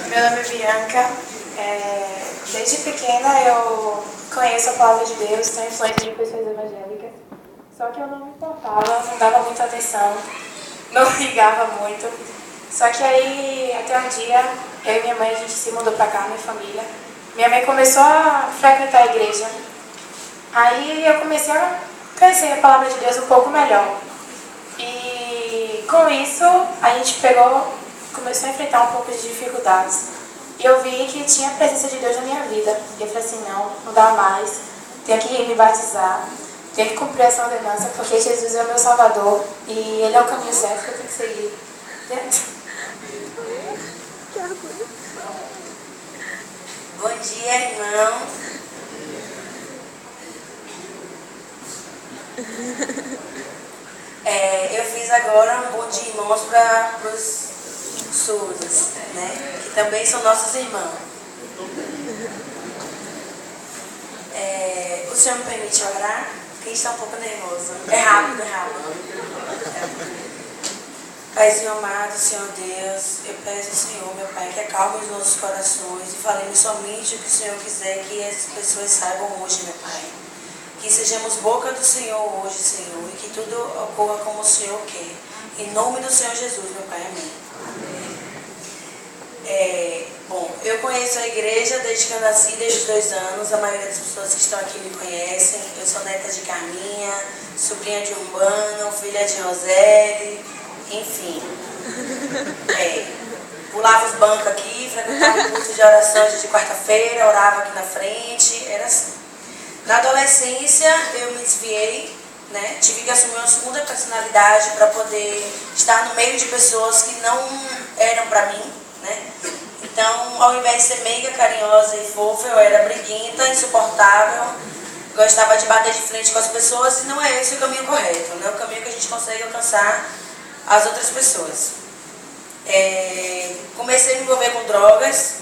Meu nome é Bianca. Desde pequena eu conheço a palavra de Deus, tenho influência de pessoas evangélicas. Só que eu não me importava, não dava muita atenção, não ligava muito. Só que aí, até um dia, eu e minha mãe, a gente se mudou pra cá, minha família. Minha mãe começou a frequentar a igreja. Aí eu comecei a conhecer a palavra de Deus um pouco melhor. E com isso, a gente começou a enfrentar um pouco de dificuldades. E eu vi que tinha a presença de Deus na minha vida. E eu falei assim, não dá mais. Tenho que me batizar. Tenho que cumprir essa ordenança, porque Jesus é o meu Salvador. E Ele é o caminho certo que eu tenho que seguir. Bom dia, irmão. Eu fiz agora um bom dia, irmãos, para os surdos, né? Que também são nossos irmãos. O senhor me permite orar? Porque a gente está um pouco nervoso. É rápido. Paizinho amado, Senhor Deus, eu peço ao Senhor, meu Pai, que acalme os nossos corações e falemos somente o que o Senhor quiser que as pessoas saibam hoje, meu Pai. Que sejamos boca do Senhor hoje, Senhor, e que tudo ocorra como o Senhor quer. Em nome do Senhor Jesus, meu Pai, amém. Bom, eu conheço a igreja desde que eu nasci, desde os 2 anos. A maioria das pessoas que estão aqui me conhecem. Eu sou neta de Carminha, sobrinha de Urbano, filha de Roseli, enfim. Pulava os bancos aqui, frequentava o curso de oração de quarta-feira, orava aqui na frente, era assim. Na adolescência, eu me desviei, né? Tive que assumir uma segunda personalidade para poder estar no meio de pessoas que não eram para mim, né? Então, ao invés de ser meiga, carinhosa e fofa, eu era briguenta, insuportável, gostava de bater de frente com as pessoas, e não é esse o caminho correto, não é o caminho que a gente consegue alcançar as outras pessoas. Comecei a me envolver com drogas.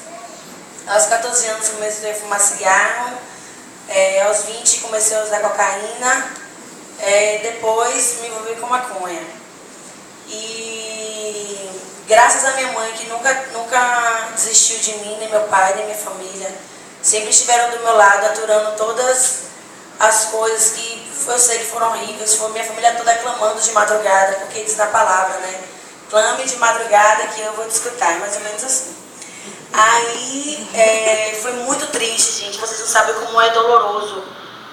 Aos 14 anos comecei a fumar cigarro. Aos 20 comecei a usar cocaína. Depois me envolvi com maconha. E graças à minha mãe, que nunca desistiu de mim, nem meu pai, nem minha família, sempre estiveram do meu lado, aturando todas as coisas que eu sei que foram horríveis. Foi minha família toda clamando de madrugada, porque diz na palavra, né? Clame de madrugada que eu vou te escutar, mais ou menos assim. Aí foi muito triste, gente. Vocês não sabem como é doloroso,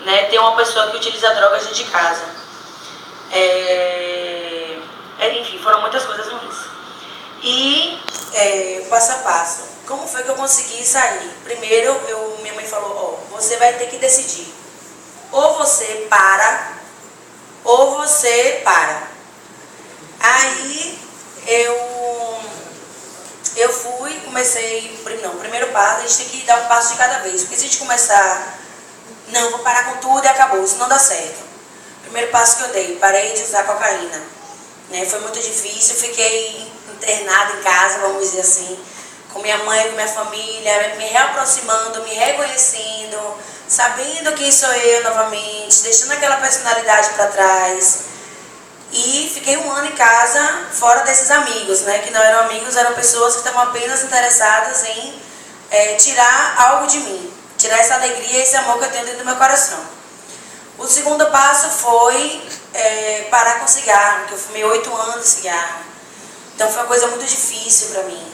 né? Ter uma pessoa que utiliza drogas dentro de casa. Enfim, foram muitas coisas ruins. E passo a passo. Como foi que eu consegui sair? Primeiro, minha mãe falou, você vai ter que decidir. Ou você para, ou você para. Aí eu fui, primeiro passo, a gente tem que dar um passo de cada vez. Porque se a gente começar, não, vou parar com tudo e acabou, isso não dá certo. Primeiro passo que eu dei, parei de usar cocaína. Né? Foi muito difícil, fiquei internada em casa, vamos dizer assim, com minha mãe, com minha família, me reaproximando, me reconhecendo, sabendo quem sou eu novamente, deixando aquela personalidade para trás. E fiquei 1 ano em casa, fora desses amigos, né? Que não eram amigos, eram pessoas que estavam apenas interessadas em tirar algo de mim, tirar essa alegria e esse amor que eu tenho dentro do meu coração. O segundo passo foi parar com cigarro, que eu fumei 8 anos de cigarro. Então foi uma coisa muito difícil para mim.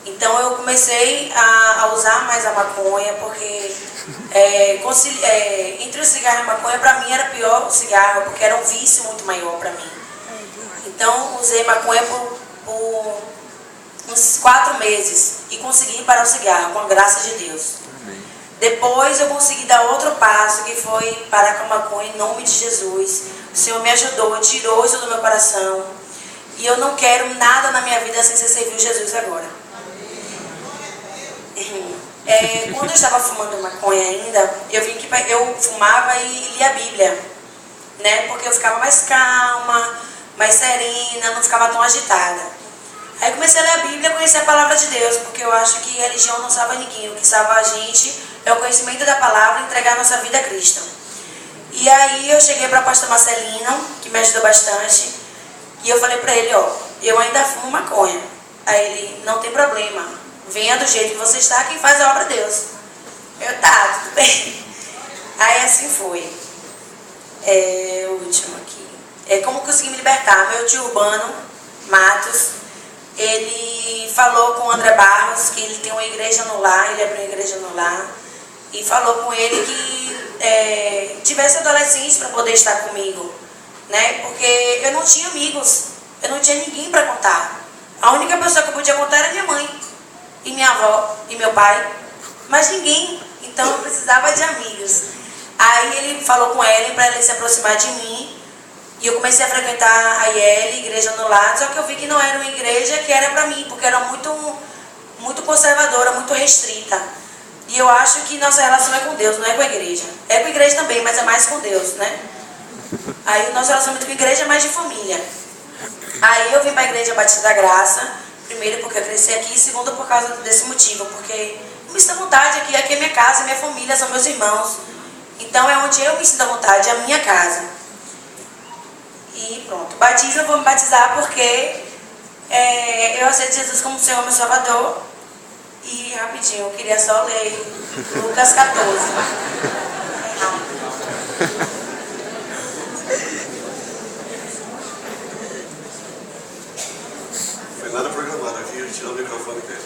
Então eu comecei a usar mais a maconha, porque entre o cigarro e a maconha, para mim era pior o cigarro, porque era um vício muito maior para mim. Então usei maconha por uns 4 meses e consegui parar o cigarro, com a graça de Deus. Depois eu consegui dar outro passo, que foi parar com a maconha em nome de Jesus. O Senhor me ajudou, tirou isso do meu coração. E eu não quero nada na minha vida sem ser servir Jesus agora. Quando eu estava fumando maconha ainda, eu vi que eu fumava e lia a Bíblia, né? Porque eu ficava mais calma, mais serena, não ficava tão agitada. Aí comecei a ler a Bíblia e conhecer a palavra de Deus, porque eu acho que religião não salva ninguém. O que salva a gente é o conhecimento da palavra e entregar a nossa vida a Cristo. E aí eu cheguei para a pastor Marcelino, que me ajudou bastante, e eu falei para ele, eu ainda fumo maconha. Aí ele, não tem problema, venha do jeito que você está, quem faz a obra é Deus. Eu, tá, tudo bem. Aí assim foi. O último aqui. Como conseguir me libertar? Meu tio Urbano Matos, ele falou com o André Barros, que ele tem uma igreja no lar, ele abriu uma igreja no lar, e falou com ele que tivesse adolescentes para poder estar comigo, né? Porque eu não tinha amigos, eu não tinha ninguém para contar. A única pessoa que eu podia contar era minha mãe, e minha avó, e meu pai, mas ninguém. Então eu precisava de amigos. Aí ele falou com Ellen para ela se aproximar de mim, e eu comecei a frequentar a IL, Igreja no Lar, só que eu vi que não era uma igreja que era para mim, porque era muito conservadora, muito restrita. E eu acho que nossa relação é com Deus, não é com a igreja. É com a igreja também, mas é mais com Deus, né? Aí o nosso relacionamento com a igreja é mais de família. Aí eu vim para a Igreja Batista da Graça, primeiro porque eu cresci aqui, e segundo por causa desse motivo, porque eu me sinto à vontade aqui é minha casa, minha família, são meus irmãos. Então é onde eu me sinto à vontade, é a minha casa. E pronto, batismo, eu vou me batizar porque eu aceito Jesus como Senhor, meu Salvador. E rapidinho, eu queria só ler Lucas 14. Foi nada programado aqui, eu tiro o microfone dele.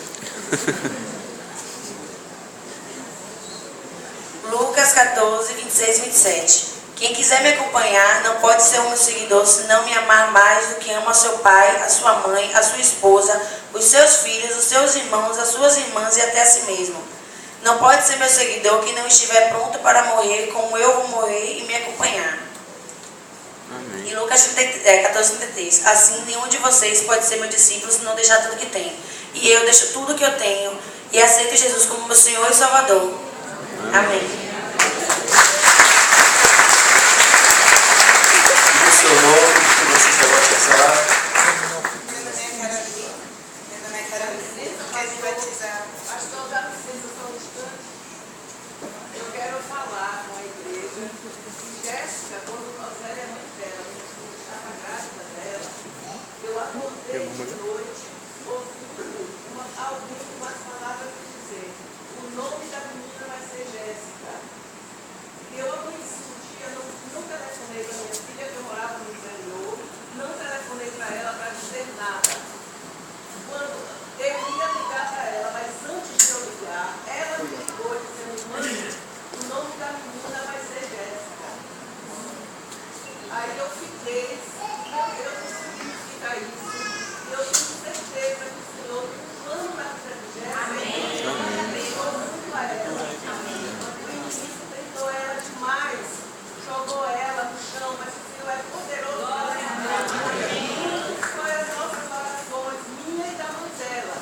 Lucas 14, 26 e 27. Quem quiser me acompanhar não pode ser um meu seguidor se não me amar mais do que ama seu pai, a sua mãe, a sua esposa, os seus filhos, os seus irmãos, as suas irmãs e até a si mesmo. Não pode ser meu seguidor quem não estiver pronto para morrer como eu vou morrer e me acompanhar. Amém. E Lucas 14, 33. Assim, nenhum de vocês pode ser meu discípulo se não deixar tudo que tem. E eu deixo tudo que eu tenho e aceito Jesus como meu Senhor e Salvador. Amém. Seu nome, que você quer batizar? Meu nome é Carolina, eu quero me batizar. Pastor, dá licença só um instante. Eu quero falar com a igreja. Jéssica, quando nós era mãe dela, estava grávida dela, eu acordei de noite, ouvindo alguém com umas palavras dizer: o nome da menina vai ser Jéssica. E eu amanheci um dia, não telefonei para minha filha, que eu morava no interior, não telefonei para ela para dizer nada. Quando eu ia ligar para ela, mas antes de eu ligar, ela me ligou dizendo: mãe, o nome da menina vai ser Jéssica. Aí eu fiquei, meu Deus, o que significa isso? E eu tenho certeza que o Senhor tem um plano na vida de Jéssica. Amém. Muito a ela. O inimigo tentou ela demais, jogou ela no chão, mas o Senhor é poderoso para levantar. Foi as nossas orações, minha e da mãe dela.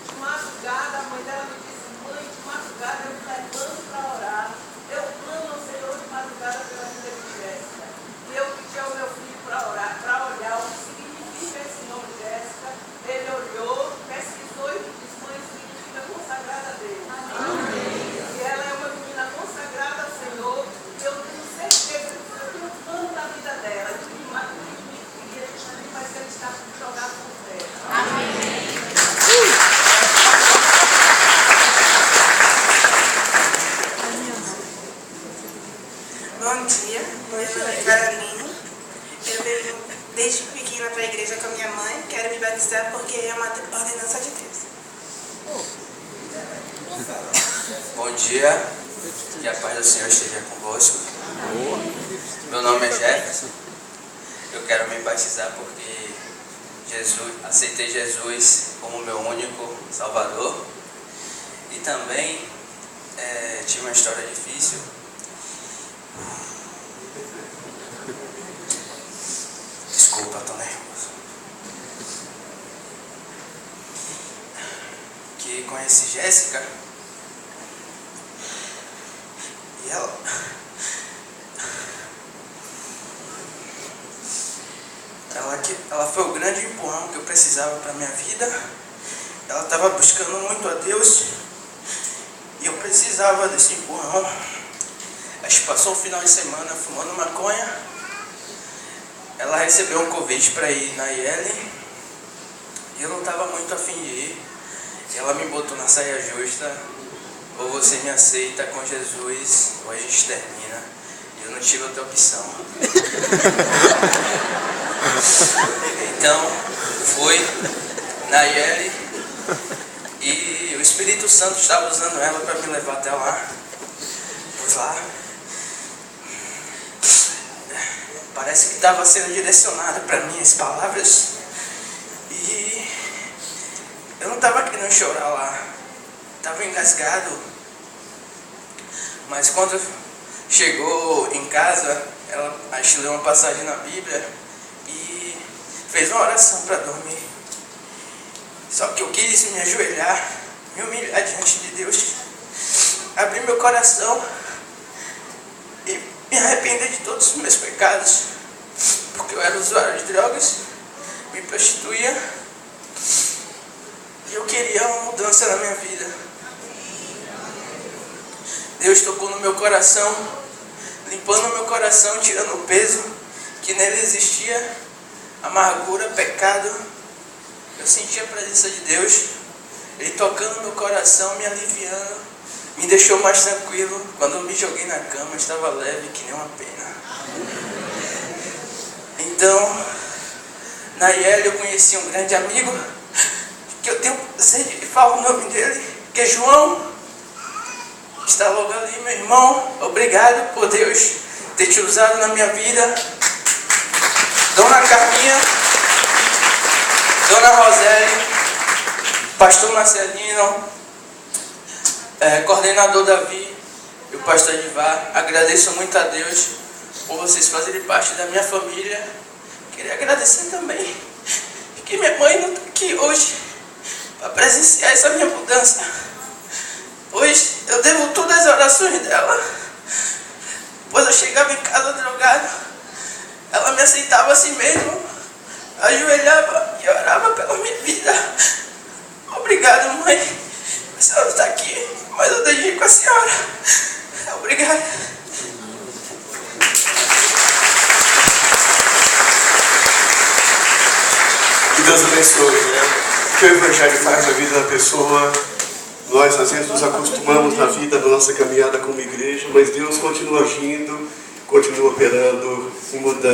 De madrugada, a mãe dela me disse: mãe, de madrugada eu me levanto para orar. Eu clamo ao Senhor de madrugada pela vida de Jéssica. E eu pedi ao meu filho para orar, para olhar o que significa esse nome Jéssica. Ele olhou, pesquisou e me disse: mãe, significa consagrada a Deus. Amém. E ela é uma menina consagrada ao Senhor. E eu tenho certeza que o Senhor tem um plano na vida dela. E o inimigo queria destruir, mas ele está jogado por terra. Amém. Bom dia, meu nome é Carolina. Eu venho desde pequena para a igreja com a minha mãe. Quero me batizar porque é uma ordenança de Deus. Bom dia, que a paz do Senhor esteja convosco. Meu nome é Jefferson. Eu quero me batizar porque aceitei Jesus como meu único Salvador. E também tive uma história difícil. Desculpa, estou nervoso. Que conheci Jéssica. E ela foi o grande empurrão que eu precisava para minha vida. Ela estava buscando muito a Deus e eu precisava desse empurrão. A gente passou um final de semana fumando maconha. Ela recebeu um convite para ir na IL e eu não estava muito afim de ir. E ela me botou na saia justa. Ou você me aceita com Jesus, ou a gente termina. E eu não tive outra opção. Então, fui na Yeli e o Espírito Santo estava usando ela para me levar até lá. Fui lá. Parece que estava sendo direcionada para mim as palavras. E eu não estava querendo chorar lá. Estava engasgado. Mas quando chegou em casa, a gente leu uma passagem na Bíblia e fez uma oração para dormir. Só que eu quis me ajoelhar, me humilhar diante de Deus, abrir meu coração e me arrepender de todos os meus pecados, porque eu era usuário de drogas, me prostituía e eu queria uma mudança na minha vida. Deus tocou no meu coração, limpando o meu coração, tirando o peso que nele existia, amargura, pecado. Eu senti a presença de Deus, Ele tocando no meu coração, me aliviando, me deixou mais tranquilo. Quando eu me joguei na cama, estava leve que nem uma pena. Então, na Yeli eu conheci um grande amigo, que eu tenho sede de falar o nome dele, que é João. Está logo ali, meu irmão. Obrigado por Deus ter te usado na minha vida. Dona Carminha, Dona Roseli, Pastor Marcelino, Coordenador Davi e o Pastor Edivar. Agradeço muito a Deus por vocês fazerem parte da minha família. Queria agradecer também que minha mãe não está aqui hoje para presenciar essa minha mudança. Hoje eu devo todas as orações dela, pois eu chegava em casa drogado, ela me aceitava assim mesmo, ajoelhava e orava pela minha vida. Obrigado, mãe, a senhora está aqui, mas eu dedico a senhora. Obrigado. Que Deus abençoe, né? O que o Evangelho faz na vida da pessoa. Nós, às vezes, nos acostumamos na vida, na nossa caminhada como igreja, mas Deus continua agindo, continua operando e mudando.